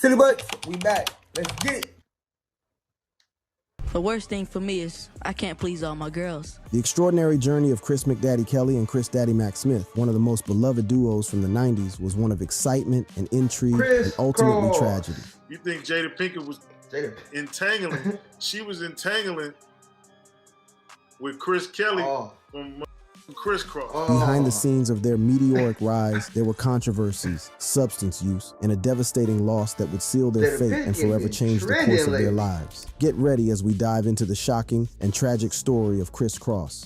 Silly butts, we back. Let's get it. The worst thing for me is I can't please all my girls. The extraordinary journey of Chris McDaddy Kelly and Chris Daddy Mac Smith, one of the most beloved duos from the 90s, was one of excitement and intrigue and ultimately tragedy. You think Jada Pinkett was entangling? She was entangling with Chris Kelly from Crisscross. Behind the scenes of their meteoric rise, there were controversies, substance use, and a devastating loss that would seal their fate and forever change the course of their lives. Get ready as we dive into the shocking and tragic story of Crisscross.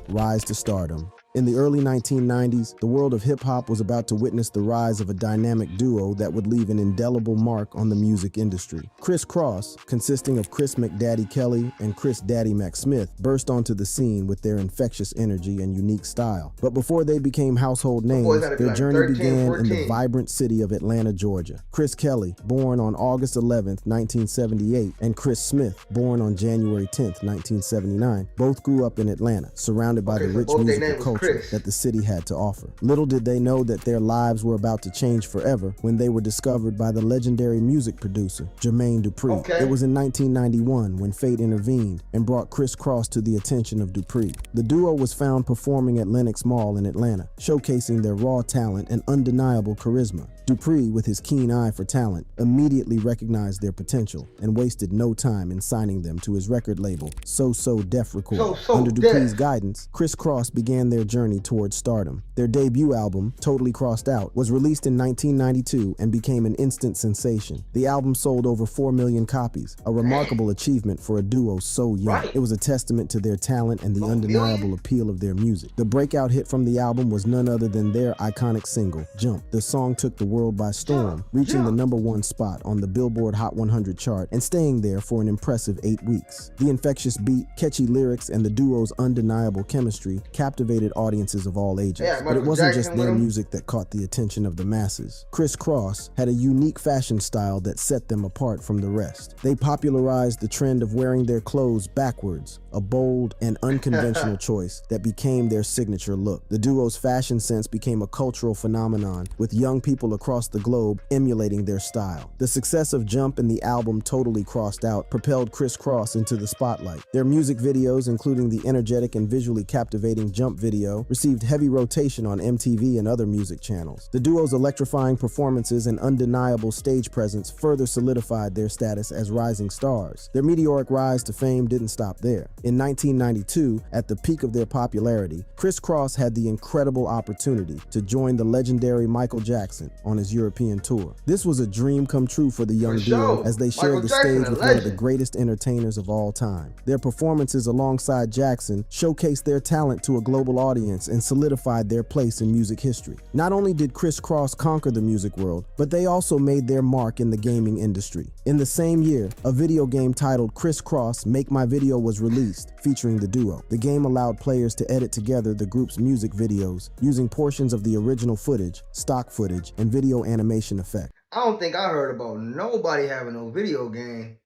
Rise to stardom. In the early 1990s, the world of hip-hop was about to witness the rise of a dynamic duo that would leave an indelible mark on the music industry. Crisscross, consisting of Chris McDaddy Kelly and Chris Daddy Mac Smith, burst onto the scene with their infectious energy and unique style. But before they became household names, their journey began in the vibrant city of Atlanta, Georgia. Chris Kelly, born on August 11th, 1978, and Chris Smith, born on January 10th, 1979, both grew up in Atlanta, surrounded by the rich musical culture that the city had to offer. Little did they know that their lives were about to change forever when they were discovered by the legendary music producer, Jermaine Dupri. It was in 1991 when fate intervened and brought Crisscross to the attention of Dupri. The duo was found performing at Lenox Mall in Atlanta, showcasing their raw talent and undeniable charisma. Dupri, with his keen eye for talent, immediately recognized their potential and wasted no time in signing them to his record label, So Def Records. Under Dupri's guidance, Crisscross began their journey towards stardom. Their debut album, Totally Crossed Out, was released in 1992 and became an instant sensation. The album sold over 4 million copies, a remarkable achievement for a duo so young. It was a testament to their talent and the undeniable appeal of their music. The breakout hit from the album was none other than their iconic single, Jump. The song took the world by storm, reaching the #1 spot on the Billboard Hot 100 chart and staying there for an impressive 8 weeks. The infectious beat, catchy lyrics, and the duo's undeniable chemistry captivated audiences of all ages. But it wasn't just their music that caught the attention of the masses. Crisscross had a unique fashion style that set them apart from the rest. They popularized the trend of wearing their clothes backwards, a bold and unconventional choice that became their signature look. The duo's fashion sense became a cultural phenomenon, with young people across the globe emulating their style. The success of Jump and the album Totally Crossed Out propelled Crisscross into the spotlight. Their music videos, including the energetic and visually captivating Jump video, received heavy rotation on MTV and other music channels. The duo's electrifying performances and undeniable stage presence further solidified their status as rising stars. Their meteoric rise to fame didn't stop there. In 1992, at the peak of their popularity, Crisscross had the incredible opportunity to join the legendary Michael Jackson on his European tour. This was a dream come true for the young duo as they shared the stage with one of the greatest entertainers of all time. Their performances alongside Jackson showcased their talent to a global audience and solidified their place in music history. Not only did Crisscross conquer the music world, but they also made their mark in the gaming industry. In the same year, a video game titled Crisscross Make My Video was released, featuring the duo. The game allowed players to edit together the group's music videos using portions of the original footage, stock footage, and video animation effects. I don't think I heard about nobody having no video game.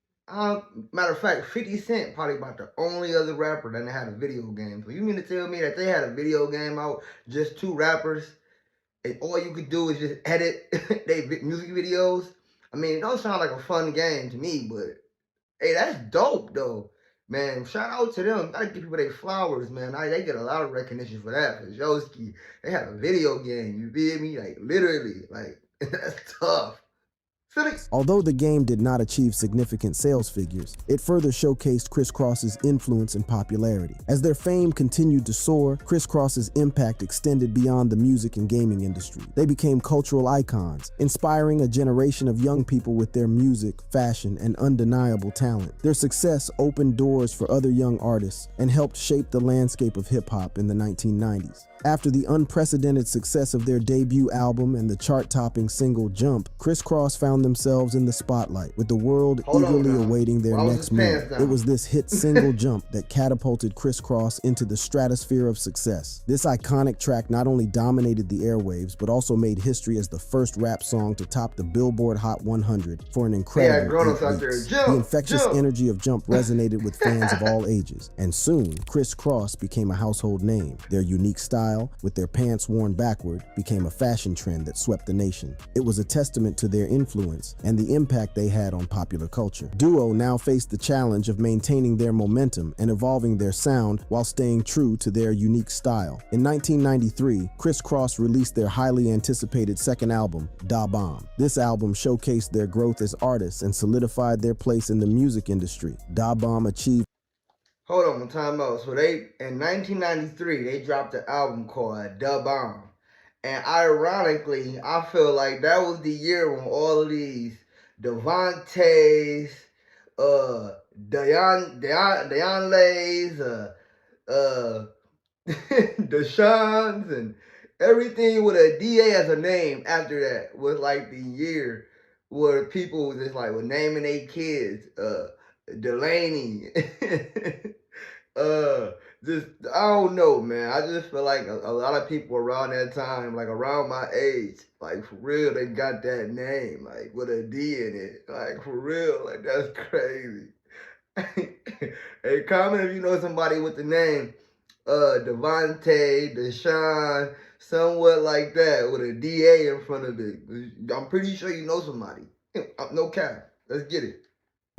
Matter of fact, 50 Cent probably about the only other rapper that had a video game. So you mean to tell me that they had a video game out, just 2 rappers, and all you could do is just edit their music videos? I mean, it don't sound like a fun game to me, but hey, that's dope though. Man, shout out to them. Gotta give people their flowers, man. They get a lot of recognition for that. For Joski, they had a video game, you feel me? Like, literally, like, that's tough. Although the game did not achieve significant sales figures, it further showcased Crisscross's influence and popularity. As their fame continued to soar, Crisscross's impact extended beyond the music and gaming industry. They became cultural icons, inspiring a generation of young people with their music, fashion, and undeniable talent. Their success opened doors for other young artists and helped shape the landscape of hip-hop in the 1990s. After the unprecedented success of their debut album and the chart-topping single Jump, Crisscross found themselves in the spotlight, with the world eagerly awaiting their next move. It was this hit single Jump that catapulted Crisscross into the stratosphere of success. This iconic track not only dominated the airwaves, but also made history as the first rap song to top the Billboard Hot 100 for an incredible 8 weeks. The infectious energy of Jump resonated with fans of all ages, and soon, Crisscross became a household name. Their unique style, style, with their pants worn backward, became a fashion trend that swept the nation. It was a testament to their influence and the impact they had on popular culture. Duo now faced the challenge of maintaining their momentum and evolving their sound while staying true to their unique style. In 1993, Criss Cross released their highly anticipated second album, Da Bomb. This album showcased their growth as artists and solidified their place in the music industry. Da Bomb achieved. Hold on, time out. So in 1993, they dropped an album called Da Bomb. And ironically, I feel like that was the year when all of these Devontae's, Deonlays, Deshaun's, and everything with a DA as a name after that was like the year where people was just like were naming their kids Delaney. Just I don't know, man. I just feel like a lot of people around that time, like around my age, like for real, they got that name, like with a D in it. Like for real, like that's crazy. Hey, comment if you know somebody with the name Devontae, Deshaun, somewhat like that, with a DA in front of it. I'm pretty sure you know somebody. No cap. Let's get it.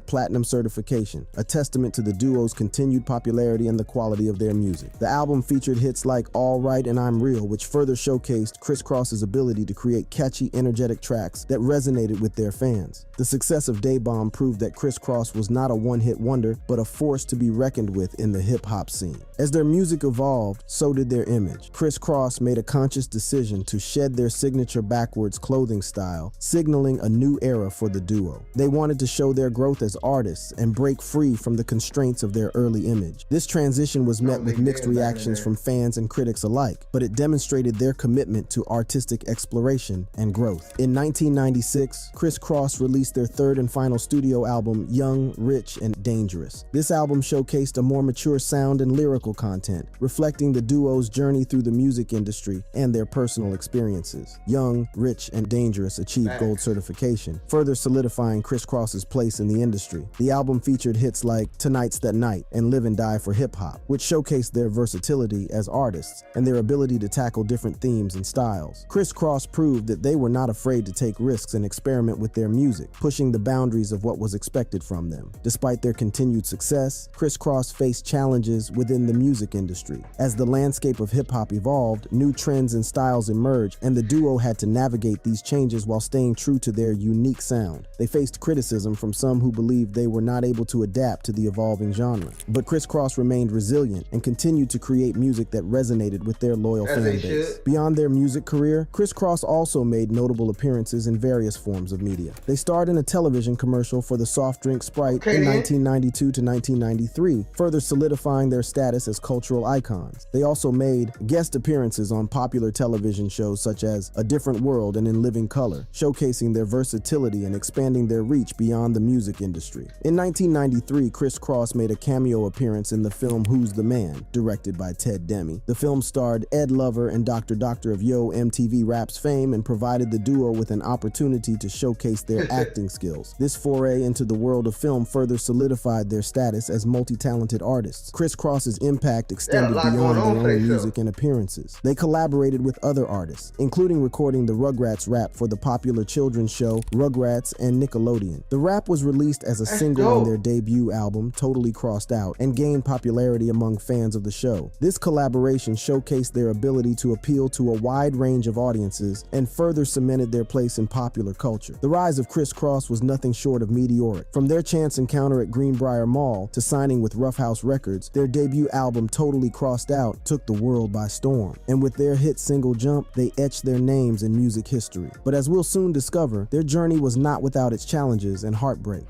Platinum certification, a testament to the duo's continued popularity and the quality of their music. The album featured hits like All Right and I'm Real, which further showcased Criss Cross's ability to create catchy, energetic tracks that resonated with their fans. The success of Da Bomb proved that Criss Cross was not a one-hit wonder, but a force to be reckoned with in the hip-hop scene. As their music evolved, so did their image. Criss Cross made a conscious decision to shed their signature backwards clothing style, signaling a new era for the duo. They wanted to show their growth as artists and break free from the constraints of their early image. This transition was met with mixed reactions from fans and critics alike, but it demonstrated their commitment to artistic exploration and growth. In 1996, Criss Cross released their third and final studio album, Young, Rich, and Dangerous. This album showcased a more mature sound and lyrical content, reflecting the duo's journey through the music industry and their personal experiences. Young, Rich, and Dangerous achieved gold certification, further solidifying Criss Cross's place in the industry. The album featured hits like Tonight's That Night and Live and Die for Hip Hop, which showcased their versatility as artists and their ability to tackle different themes and styles. Criss Cross proved that they were not afraid to take risks and experiment with their music, pushing the boundaries of what was expected from them. Despite their continued success, Criss Cross faced challenges within the music industry. As the landscape of hip hop evolved, new trends and styles emerged, and the duo had to navigate these changes while staying true to their unique sound. They faced criticism from some who believed they were not able to adapt to the evolving genre. But Criss Cross remained resilient and continued to create music that resonated with their loyal fan base. Beyond their music career, Criss Cross also made notable appearances in various forms of media. They starred in a television commercial for the soft drink Sprite in 1992 to 1993, further solidifying their status as cultural icons. They also made guest appearances on popular television shows such as A Different World and In Living Color, showcasing their versatility and expanding their reach beyond the music industry. In 1993, Criss Cross made a cameo appearance in the film Who's the Man, directed by Ted Demme. The film starred Ed Lover and Dr. Doctor of Yo MTV Rap's fame and provided the duo with an opportunity to showcase their acting skills. This foray into the world of film further solidified their status as multi-talented artists. Criss Cross's impact extended beyond their own music and appearances. They collaborated with other artists, including recording the Rugrats rap for the popular children's show Rugrats and Nickelodeon. The rap was released as a single on their debut album, Totally Crossed Out, and gained popularity among fans of the show. This collaboration showcased their ability to appeal to a wide range of audiences and further cemented their place in popular culture. The rise of Criss Cross was nothing short of meteoric. From their chance encounter at Greenbrier Mall to signing with Rough House Records, their debut album, Totally Crossed Out, took the world by storm. And with their hit single Jump, they etched their names in music history. But as we'll soon discover, their journey was not without its challenges and heartbreak.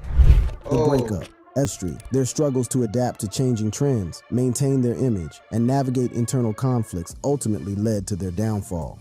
The breakup, their struggles to adapt to changing trends, maintain their image, and navigate internal conflicts ultimately led to their downfall.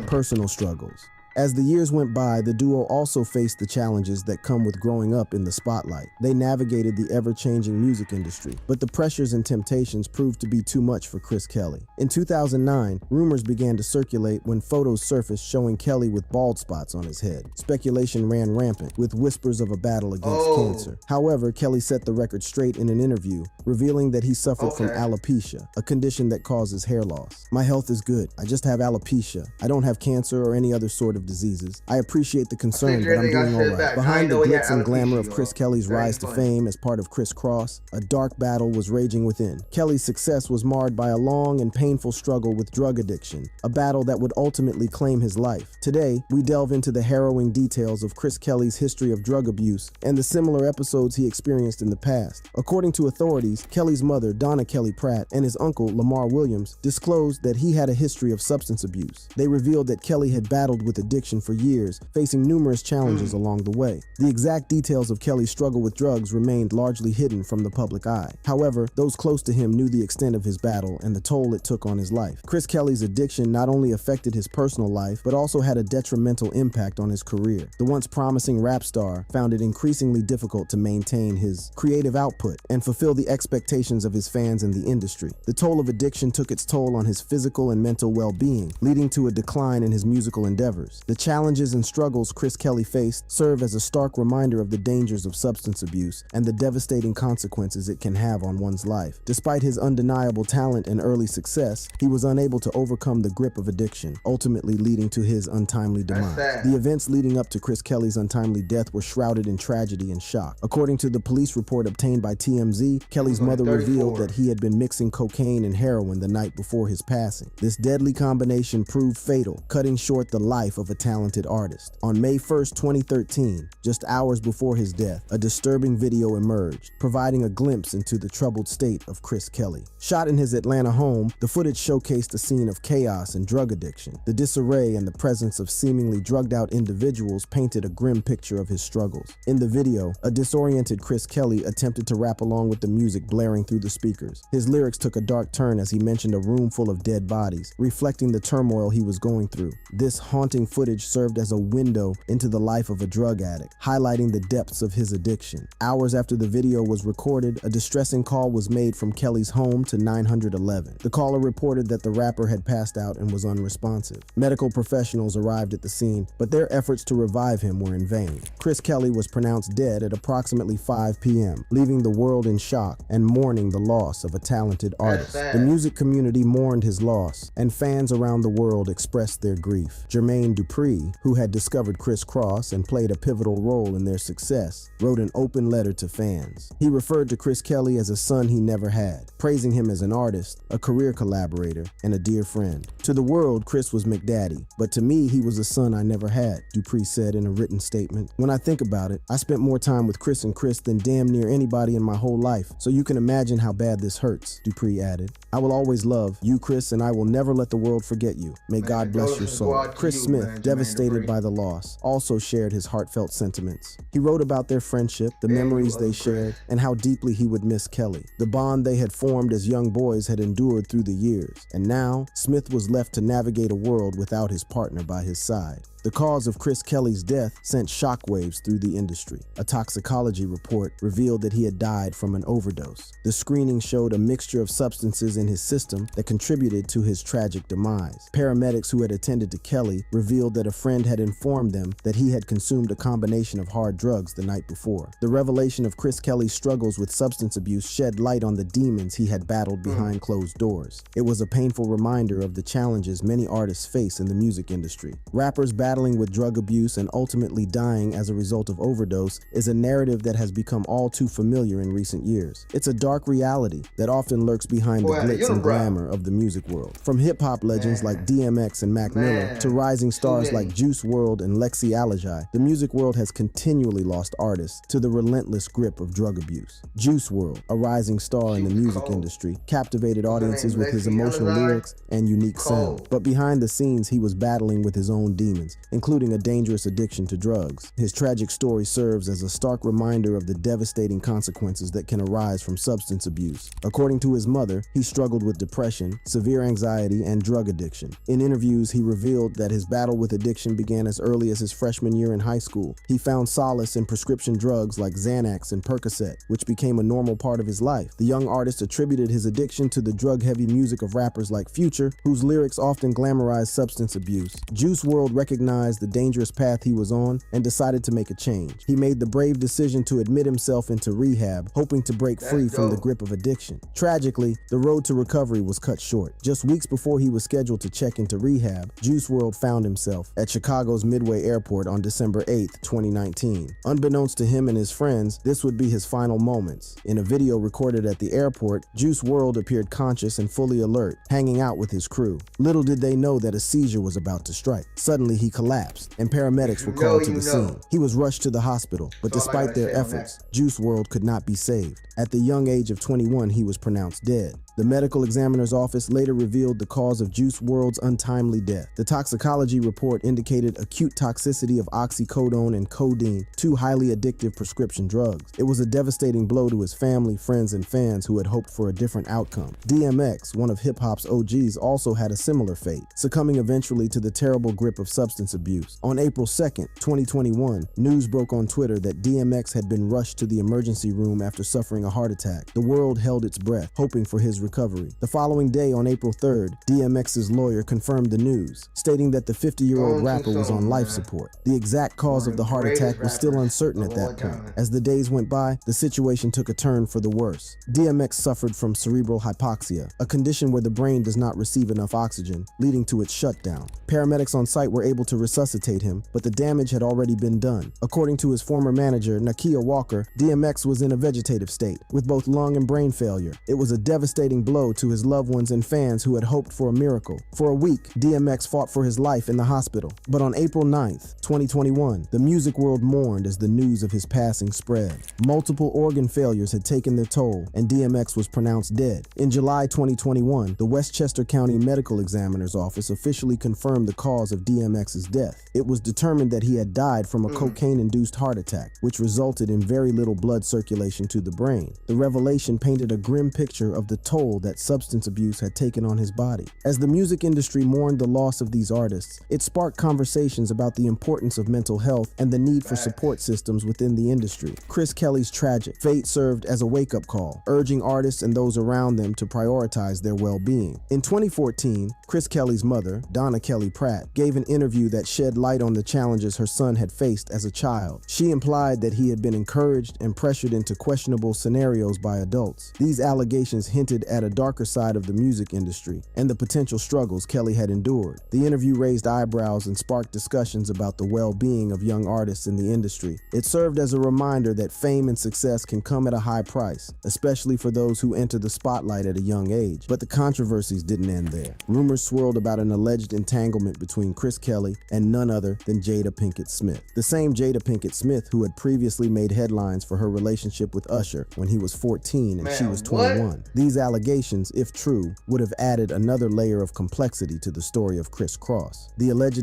Personal struggles. As the years went by, the duo also faced the challenges that come with growing up in the spotlight. They navigated the ever-changing music industry, but the pressures and temptations proved to be too much for Chris Kelly. In 2009, rumors began to circulate when photos surfaced showing Kelly with bald spots on his head. Speculation ran rampant, with whispers of a battle against cancer. However, Kelly set the record straight in an interview, revealing that he suffered from alopecia, a condition that causes hair loss. "My health is good. I just have alopecia. I don't have cancer or any other sort of diseases. I appreciate the concern, but I'm doing all right." Behind the glitz and glamour of Chris Kelly's rise to fame as part of Criss Cross, a dark battle was raging within. Kelly's success was marred by a long and painful struggle with drug addiction, a battle that would ultimately claim his life. Today, we delve into the harrowing details of Chris Kelly's history of drug abuse and the similar episodes he experienced in the past. According to authorities, Kelly's mother, Donna Kelly Pratt, and his uncle, Lamar Williams, disclosed that he had a history of substance abuse. They revealed that Kelly had battled with addiction for years, facing numerous challenges along the way. The exact details of Kelly's struggle with drugs remained largely hidden from the public eye. However, those close to him knew the extent of his battle and the toll it took on his life. Chris Kelly's addiction not only affected his personal life, but also had a detrimental impact on his career. The once promising rap star found it increasingly difficult to maintain his creative output and fulfill the expectations of his fans in the industry. The toll of addiction took its toll on his physical and mental well-being, leading to a decline in his musical endeavors. The challenges and struggles Chris Kelly faced serve as a stark reminder of the dangers of substance abuse and the devastating consequences it can have on one's life. Despite his undeniable talent and early success, he was unable to overcome the grip of addiction, ultimately leading to his untimely demise. The events leading up to Chris Kelly's untimely death were shrouded in tragedy and shock. According to the police report obtained by TMZ, Kelly's mother revealed that he had been mixing cocaine and heroin the night before his passing. This deadly combination proved fatal, cutting short the life of a talented artist. On May 1st, 2013, just hours before his death, a disturbing video emerged, providing a glimpse into the troubled state of Chris Kelly. Shot in his Atlanta home, the footage showcased a scene of chaos and drug addiction. The disarray and the presence of seemingly drugged-out individuals painted a grim picture of his struggles. In the video, a disoriented Chris Kelly attempted to rap along with the music blaring through the speakers. His lyrics took a dark turn as he mentioned a room full of dead bodies, reflecting the turmoil he was going through. This haunting footage served as a window into the life of a drug addict, highlighting the depths of his addiction. Hours after the video was recorded, a distressing call was made from Kelly's home to 911. The caller reported that the rapper had passed out and was unresponsive. Medical professionals arrived at the scene, but their efforts to revive him were in vain. Chris Kelly was pronounced dead at approximately 5 p.m., leaving the world in shock and mourning the loss of a talented artist. The music community mourned his loss, and fans around the world expressed their grief. Jermaine Dupri, who had discovered Criss Cross and played a pivotal role in their success, wrote an open letter to fans. He referred to Chris Kelly as a son he never had, praising him as an artist, a career collaborator, and a dear friend. "To the world, Chris was McDaddy, but to me, he was a son I never had," Dupri said in a written statement. "When I think about it, I spent more time with Chris and Chris than damn near anybody in my whole life, so you can imagine how bad this hurts," Dupri added. "I will always love you, Chris, and I will never let the world forget you. May God bless your soul." Chris Smith, devastated by the loss, also shared his heartfelt sentiments. He wrote about their friendship, the memories they shared, and how deeply he would miss Kelly. The bond they had formed as young boys had endured through the years, and now Smith was left to navigate a world without his partner by his side. The cause of Chris Kelly's death sent shockwaves through the industry. A toxicology report revealed that he had died from an overdose. The screening showed a mixture of substances in his system that contributed to his tragic demise. Paramedics who had attended to Kelly revealed that a friend had informed them that he had consumed a combination of hard drugs the night before. The revelation of Chris Kelly's struggles with substance abuse shed light on the demons he had battled behind closed doors. It was a painful reminder of the challenges many artists face in the music industry. Rappers battling with drug abuse and ultimately dying as a result of overdose is a narrative that has become all too familiar in recent years. It's a dark reality that often lurks behind the glitz and glamour of the music world. From hip-hop legends like DMX and Mac Miller to rising stars like Juice WRLD and Lexi Alagi, the music world has continually lost artists to the relentless grip of drug abuse. Juice WRLD, a rising star in the music industry, captivated audiences with his emotional lyrics and unique sound. But behind the scenes, he was battling with his own demons, including a dangerous addiction to drugs. His tragic story serves as a stark reminder of the devastating consequences that can arise from substance abuse. According to his mother, he struggled with depression, severe anxiety, and drug addiction. In interviews, he revealed that his battle with addiction began as early as his freshman year in high school. He found solace in prescription drugs like Xanax and Percocet, which became a normal part of his life. The young artist attributed his addiction to the drug-heavy music of rappers like Future, whose lyrics often glamorized substance abuse. Juice WRLD recognized the dangerous path he was on and decided to make a change. He made the brave decision to admit himself into rehab, hoping to break free from the grip of addiction. Tragically, the road to recovery was cut short. Just weeks before he was scheduled to check into rehab, Juice WRLD found himself at Chicago's Midway Airport on December 8, 2019. Unbeknownst to him and his friends, this would be his final moments. In a video recorded at the airport, Juice WRLD appeared conscious and fully alert, hanging out with his crew. Little did they know that a seizure was about to strike. Suddenly, he collapsed, and paramedics were called to the scene. He was rushed to the hospital, but despite their efforts, Juice WRLD could not be saved. At the young age of 21, he was pronounced dead. The medical examiner's office later revealed the cause of Juice WRLD's untimely death. The toxicology report indicated acute toxicity of oxycodone and codeine, two highly addictive prescription drugs. It was a devastating blow to his family, friends, and fans who had hoped for a different outcome. DMX, one of hip-hop's OGs, also had a similar fate, succumbing eventually to the terrible grip of substance abuse. On April 2nd, 2021, news broke on Twitter that DMX had been rushed to the emergency room after suffering a heart attack. The world held its breath, hoping for his recovery. The following day, on April 3rd, DMX's lawyer confirmed the news, stating that the 50-year-old rapper was on life support. The exact cause of the heart attack was still uncertain at that point. As the days went by, the situation took a turn for the worse. DMX suffered from cerebral hypoxia, a condition where the brain does not receive enough oxygen, leading to its shutdown. Paramedics on site were able to resuscitate him, but the damage had already been done. According to his former manager, Nakia Walker, DMX was in a vegetative state, with both lung and brain failure. It was a devastating blow to his loved ones and fans who had hoped for a miracle. For a week, DMX fought for his life in the hospital. But on April 9th, 2021, the music world mourned as the news of his passing spread. Multiple organ failures had taken their toll, and DMX was pronounced dead. In July 2021, the Westchester County Medical Examiner's Office officially confirmed the cause of DMX's death. It was determined that he had died from a cocaine-induced heart attack, which resulted in very little blood circulation to the brain. The revelation painted a grim picture of the toll that substance abuse had taken on his body. As the music industry mourned the loss of these artists, it sparked conversations about the importance of mental health and the need for support systems within the industry. Chris Kelly's tragic fate served as a wake-up call, urging artists and those around them to prioritize their well-being. In 2014, Chris Kelly's mother, Donna Kelly Pratt, gave an interview that shed light on the challenges her son had faced as a child. She implied that he had been encouraged and pressured into questionable scenarios by adults. These allegations hinted at a darker side of the music industry and the potential struggles Kelly had endured. The interview raised eyebrows and sparked discussions about the well-being of young artists in the industry. It served as a reminder that fame and success can come at a high price, especially for those who enter the spotlight at a young age. But the controversies didn't end there. Rumors swirled about an alleged entanglement between Chris Kelly and none other than Jada Pinkett Smith. The same Jada Pinkett Smith who had previously made headlines for her relationship with Usher when he was 14 and she was 21. These allegations, if true, would have added another layer of complexity to the story of Chris Cross. The alleged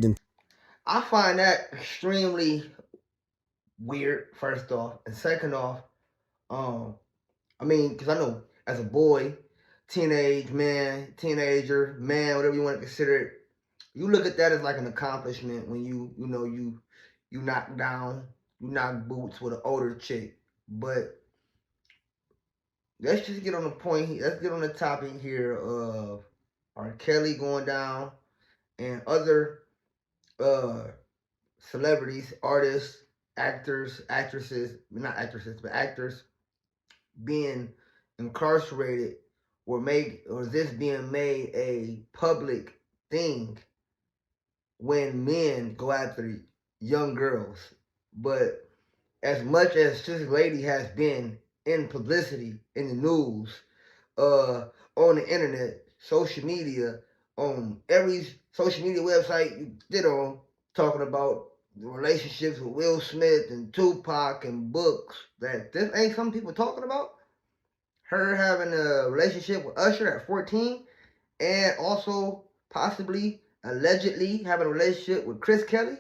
I find that extremely weird, first off. And second off, because I know as a boy, teenager, man, whatever you want to consider it, you look at that as like an accomplishment when you knock down, you knock boots with an older chick. But let's just get on the point. Let's get on the topic here of R. Kelly going down and other celebrities, artists, actors, actresses, not actresses, but actors being incarcerated or this being made a public thing when men go after young girls. But as much as this lady has been in publicity, in the news, on the internet, social media, on every social media website you get on, talking about the relationships with Will Smith and Tupac and books, that this ain't some people talking about. Her having a relationship with Usher at 14, and also possibly, allegedly, having a relationship with Chris Kelly.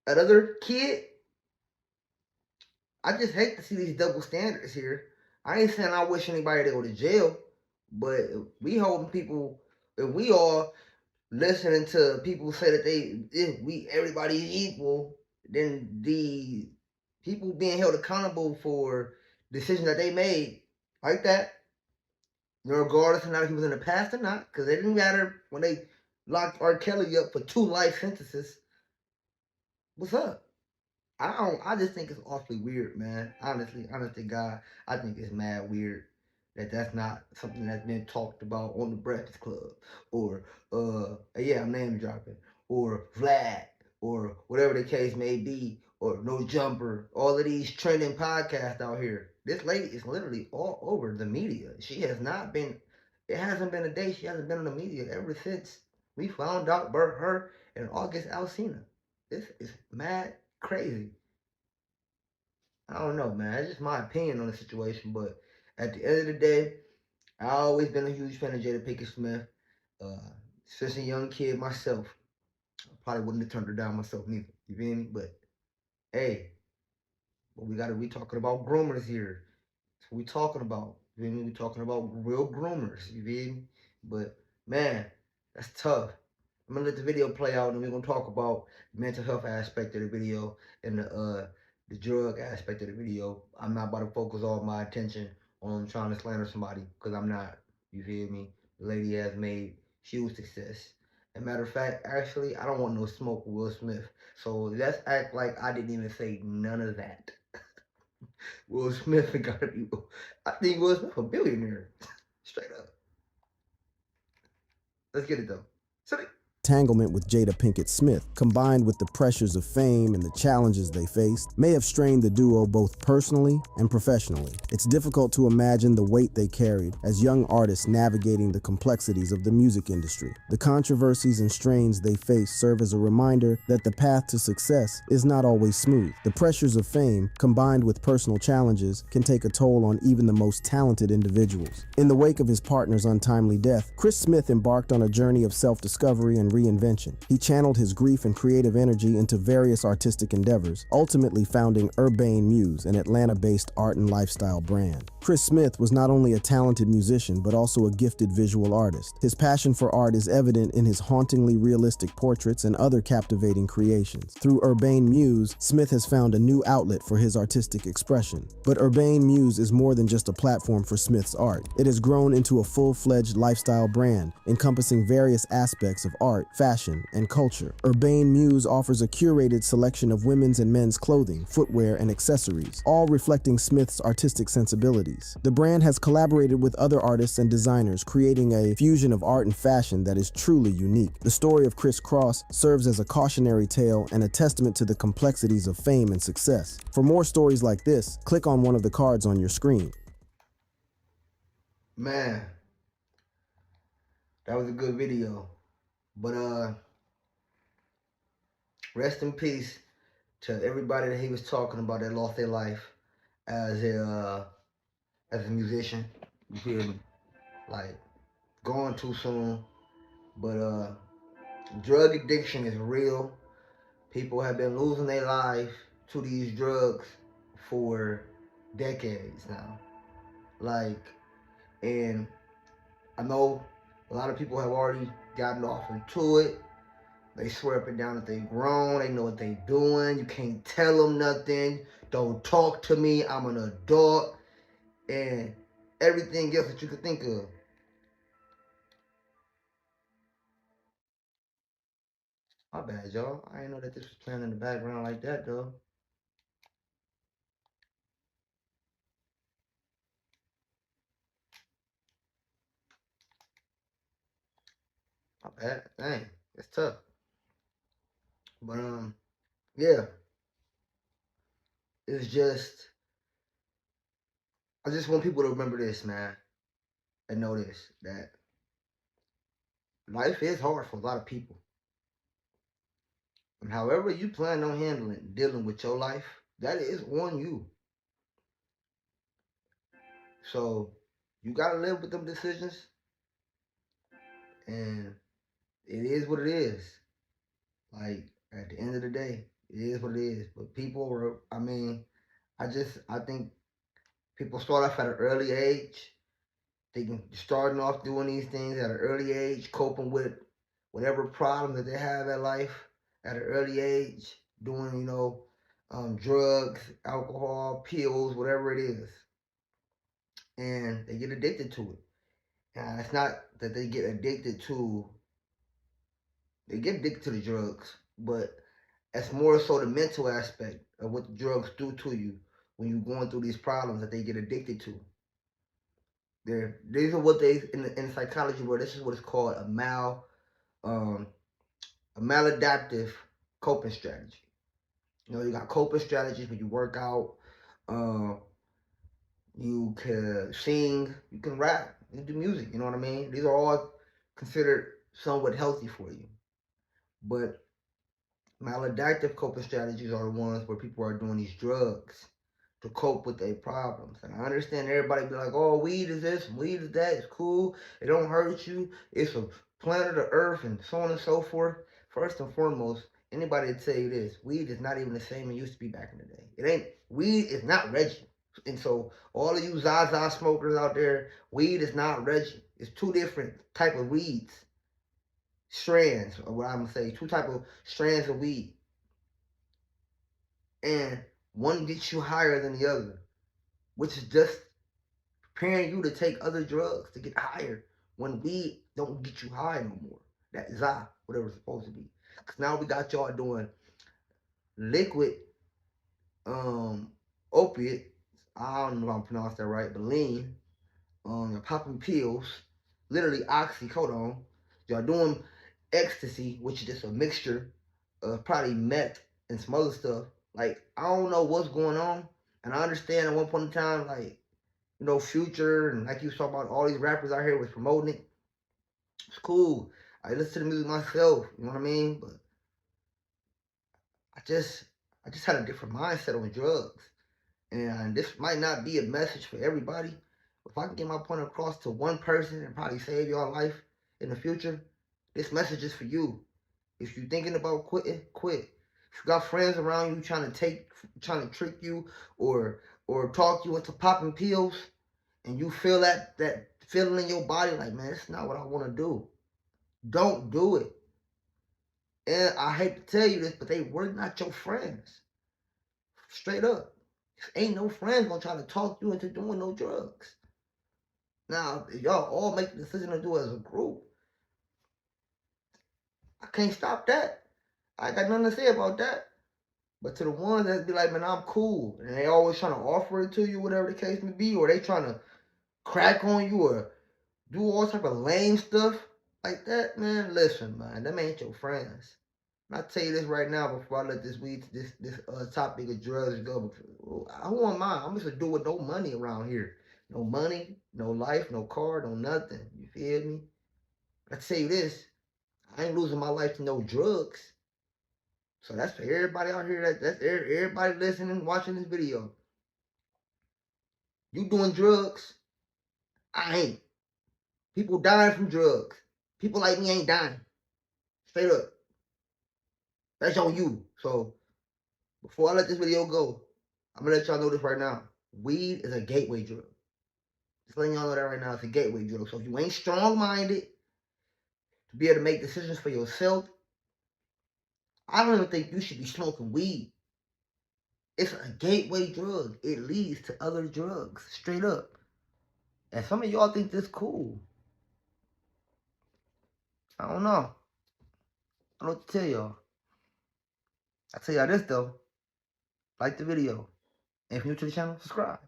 another kid. I just hate to see these double standards here. I ain't saying I wish anybody to go to jail, but if we holding people, if we all listening to people say that everybody is equal, then the people being held accountable for decisions that they made like that, regardless of not if he was in the past or not, because it didn't matter when they locked R. Kelly up for 2 life sentences. What's up? I just think it's awfully weird, man. Honestly, God, I think it's mad weird that that's not something that's been talked about on the Breakfast Club or yeah, I'm name dropping, or Vlad, or whatever the case may be, or No Jumper, all of these trending podcasts out here. This lady is literally all over the media. She has not been. It hasn't been a day she hasn't been in the media ever since we found out about her and August Alsina. This is mad crazy. I don't know, man. It's just my opinion on the situation, but at the end of the day, I always been a huge fan of Jada Pinkett Smith. Since a young kid myself, I probably wouldn't have turned her down myself neither. You feel me? But hey, but we talking about groomers here. That's what we talking about. You feel me? We talking about real groomers. You feel me? But man, that's tough. I'm gonna let the video play out, and we're gonna talk about the mental health aspect of the video and the drug aspect of the video. I'm not about to focus all my attention on trying to slander somebody because I'm not. You feel me? The lady has made huge success. As a matter of fact, actually, I don't want no smoke with Will Smith. So let's act like I didn't even say none of that. Will Smith gotta be. I think Will Smith a billionaire, straight up. Let's get it though. Entanglement with Jada Pinkett Smith, combined with the pressures of fame and the challenges they faced, may have strained the duo both personally and professionally. It's difficult to imagine the weight they carried as young artists navigating the complexities of the music industry. The controversies and strains they face serve as a reminder that the path to success is not always smooth. The pressures of fame, combined with personal challenges, can take a toll on even the most talented individuals. In the wake of his partner's untimely death, Chris Smith embarked on a journey of self-discovery and reinvention. He channeled his grief and creative energy into various artistic endeavors, ultimately founding Urbane Muse, an Atlanta-based art and lifestyle brand. Chris Smith was not only a talented musician, but also a gifted visual artist. His passion for art is evident in his hauntingly realistic portraits and other captivating creations. Through Urbane Muse, Smith has found a new outlet for his artistic expression. But Urbane Muse is more than just a platform for Smith's art. It has grown into a full-fledged lifestyle brand, encompassing various aspects of art, fashion, and culture. Urbane Muse offers a curated selection of women's and men's clothing, footwear, and accessories, all reflecting Smith's artistic sensibilities. The brand has collaborated with other artists and designers, creating a fusion of art and fashion that is truly unique. The story of Chris Cross serves as a cautionary tale and a testament to the complexities of fame and success. For more stories like this, click on one of the cards on your screen. Man, that was a good video. But rest in peace to everybody that he was talking about that lost their life as a musician. You feel me? Like, gone too soon. But drug addiction is real. People have been losing their life to these drugs for decades now. Like, and I know a lot of people have already gotten off into it. They swear up and down that they grown. They know what they doing. You can't tell them nothing. Don't talk to me. I'm an adult. And everything else that you could think of. My bad, y'all. I didn't know that this was playing in the background like that, though. My bad. Dang. It's tough. But, yeah. It's just, I just want people to remember this, man. And know this, that life is hard for a lot of people. And however you plan on dealing with your life, that is on you. So you gotta live with them decisions. And it is what it is. Like, at the end of the day, It is what it is. But people were, I think people start off at an early age. They can starting off doing these things at an early age, coping with whatever problem that they have in life at an early age, doing, drugs, alcohol, pills, whatever it is. And they get addicted to it. And it's not that they get addicted to the drugs, but it's more so the mental aspect of what the drugs do to you when you're going through these problems that they get addicted to. These are what they in psychology world. This is what it's called a maladaptive coping strategy. You got coping strategies when you work out. You can sing. You can rap. You can do music. You know what I mean? These are all considered somewhat healthy for you. But maladaptive coping strategies are the ones where people are doing these drugs to cope with their problems. And I understand everybody be like, oh, weed is this, weed is that, it's cool, it don't hurt you, it's a planet of Earth, and so on and so forth. First and foremost, anybody would tell you this, weed is not even the same it used to be back in the day. Weed is not Reggie. And so all of you Zaza smokers out there, weed is not Reggie. It's two different type of weeds. Strands, or what I'm going to say, two type of strands of weed. And one gets you higher than the other, which is just preparing you to take other drugs to get higher when weed don't get you high no more. That za, whatever it's supposed to be. Because now we got y'all doing liquid opiate. I don't know if I'm pronouncing that right, but lean. You're popping pills, literally oxycodone. Y'all doing ecstasy, which is just a mixture of probably meth and some other stuff. Like, I don't know what's going on. And I understand at one point in time, like, Future and like you was talking about, all these rappers out here was promoting it. It's cool. I listen to the music myself, you know what I mean? But I just had a different mindset on drugs. And this might not be a message for everybody. If I can get my point across to one person and probably save your life in the future, this message is for you. If you're thinking about quitting, quit. If you got friends around you trying to trick you or talk you into popping pills, and you feel that feeling in your body like, man, it's not what I want to do. Don't do it. And I hate to tell you this, but they were not your friends. Straight up. Ain't no friends gonna try to talk you into doing no drugs. Now, if y'all all make the decision to do it as a group, I can't stop that. I got nothing to say about that. But to the ones that be like, man, I'm cool, and they always trying to offer it to you, whatever the case may be, or they trying to crack on you or do all type of lame stuff like that, man, listen, man, them ain't your friends. And I'll tell you this right now before I let this topic of drugs go. Who am I? I'm just a dude with no money around here. No money, no life, no car, no nothing. You feel me? I tell you this, I ain't losing my life to no drugs. So that's for everybody out here. That's everybody listening, watching this video. You doing drugs? I ain't. People dying from drugs. People like me ain't dying. Straight up. That's on you. So before I let this video go, I'm gonna let y'all know this right now. Weed is a gateway drug. Just letting y'all know that right now, it's a gateway drug. So if you ain't strong-minded to be able to make decisions for yourself, I don't even think you should be smoking weed. It's a gateway drug. It leads to other drugs, straight up. And some of y'all think this cool. I don't know. I don't know what to tell y'all. I tell y'all this though. Like the video. And if you're new to the channel, subscribe.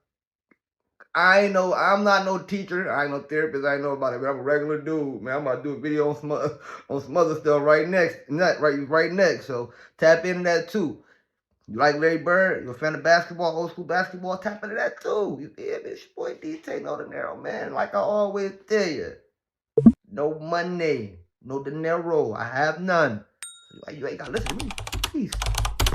I'm not no teacher. I ain't no therapist. I ain't know about it. But I'm a regular dude, man. I'm about to do a video on some other stuff right next. Right next. So tap into that too. You like Larry Bird? You're a fan of basketball, old school basketball? Tap into that too. You feel me? It's your boy DtaeNoDinero, man. Like I always tell you. No money. No dinero. I have none. You ain't gotta listen to me. Peace.